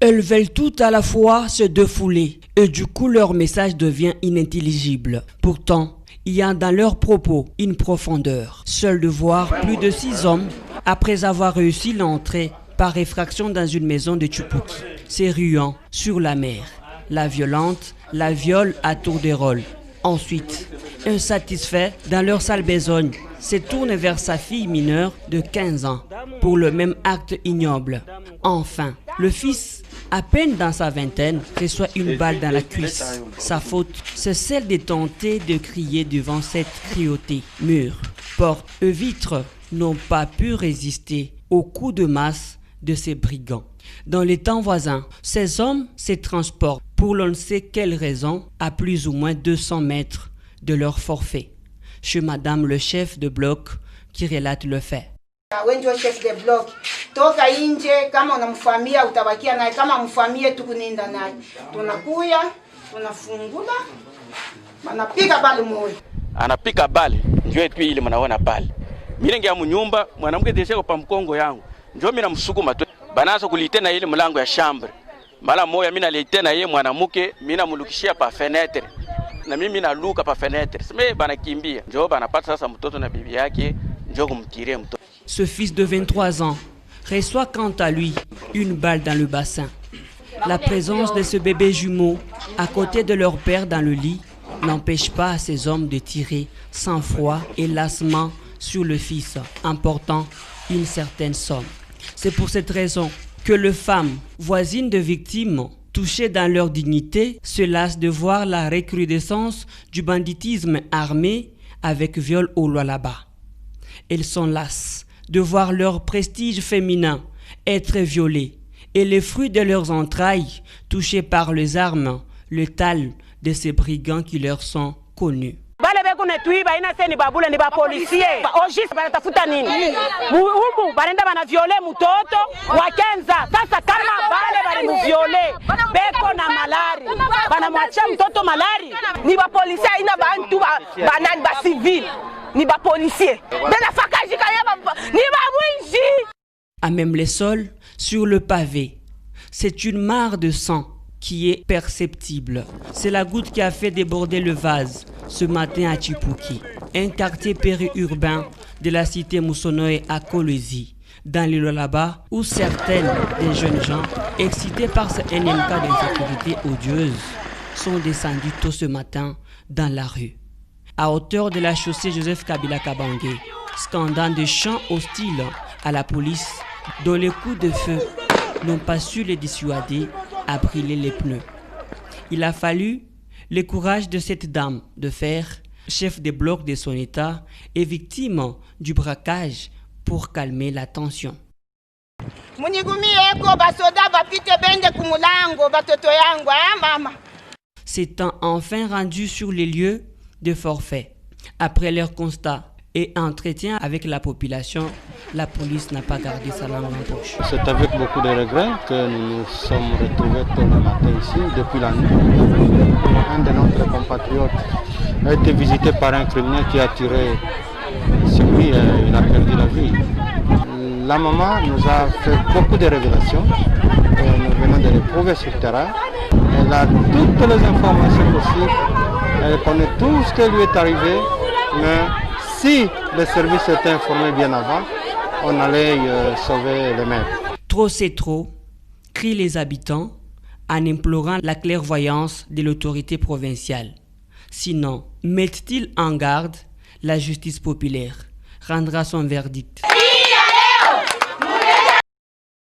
Elles veulent tout à la fois se défouler et du coup leur message devient inintelligible. Pourtant, il y a dans leurs propos une profondeur. Seul de voir plus de 6 hommes après avoir réussi l'entrée par effraction dans une maison de Tchoupoki, s'éruant sur la mer. La violente la viole à tour de rôle. Ensuite, insatisfait dans leur sale besogne, se tourne vers sa fille mineure de 15 ans pour le même acte ignoble. Enfin, le fils, à peine dans sa vingtaine, reçoit une balle dans la cuisse. Sa faute, c'est celle de tenter de crier devant cette cruauté. Murs, portes et vitres n'ont pas pu résister aux coups de masse de ces brigands. Dans les temps voisins, ces hommes se transportent pour l'on ne sait quelle raison à plus ou moins 200 mètres de leur forfait, chez madame le chef de bloc qui relate le fait. Wenjo chef de bloc, toka nje kama unamfamia utabakia naye, kama mfamie tukuninda naye. Tunakuya, tunafungula, anapika bali moyo. Anapika bali, njoo tu ile mnaona pale. Mimi ningia mnyumba, mwanamke deseko pa mkongo yangu. Njoo mimi namsukuma tu. Banaanza kulitena ile mlango ya chambre. Mara moja mimi nalitena yeye mwanamke, mimi namulukishia pa fenêtre. Na mimi naluka pa fenêtre. Sema banakimbia. Njoo banapata sasa mtoto na bibi yake, njoo kumtiria mtoto. Ce fils de 23 ans reçoit quant à lui une balle dans le bassin. La présence de ce bébé jumeau à côté de leur père dans le lit n'empêche pas ces hommes de tirer sans froid et lassement sur le fils, emportant une certaine somme. C'est pour cette raison que les femmes voisines de victimes, touchées dans leur dignité, se lassent de voir la recrudescence du banditisme armé avec viol au Lualaba. Elles sont lasses de voir leur prestige féminin être violé et les fruits de leurs entrailles touchés par les armes létales de ces brigands qui leur sont connus. Bale beko netuiba ina seni babule ni ba policier. Ojisi banatafuta nini? Huku banenda bana viole mtoto wa Kenza. Sasa kama bale bali mu viole beko na malari. Bana mwachia mtoto malari. Ni ba policier ina bantu banani ba civil. Ni ba policier. Bena fakajika yaba ni ba mwinji. À même les sols, sur le pavé, c'est une mare de sang qui est perceptible. C'est la goutte qui a fait déborder le vase ce matin à Tchoupoki, un quartier périurbain de la cité Moussonoé à Kolwezi, dans le Lualaba, où certaines des jeunes gens, excités par ce énième cas d'insécurité odieuse, sont descendus tôt ce matin dans la rue. À hauteur de la chaussée Joseph Kabila Kabange, scandant des chants hostiles à la police, dont les coups de feu n'ont pas su les dissuader à brûler les pneus. Il a fallu le courage de cette dame de fer, chef de bloc de son état et victime du braquage pour calmer la tension. S'étant enfin rendu sur les lieux de forfait, après leur constat et entretien avec la population, la police n'a pas gardé sa langue en poche. C'est avec beaucoup de regrets que nous nous sommes retrouvés tôt le matin ici, depuis la nuit. Un de nos compatriotes a été visité par un criminel qui a tiré sur lui et il a perdu la vie. La maman nous a fait beaucoup de révélations et nous venons de les prouver sur le terrain. Elle a toutes les informations possibles, elle connaît tout ce qui lui est arrivé, mais si le service était informé bien avant, on allait sauver les maîtres. Trop c'est trop, crient les habitants en implorant la clairvoyance de l'autorité provinciale. Sinon, mettent-ils en garde, la justice populaire rendra son verdict.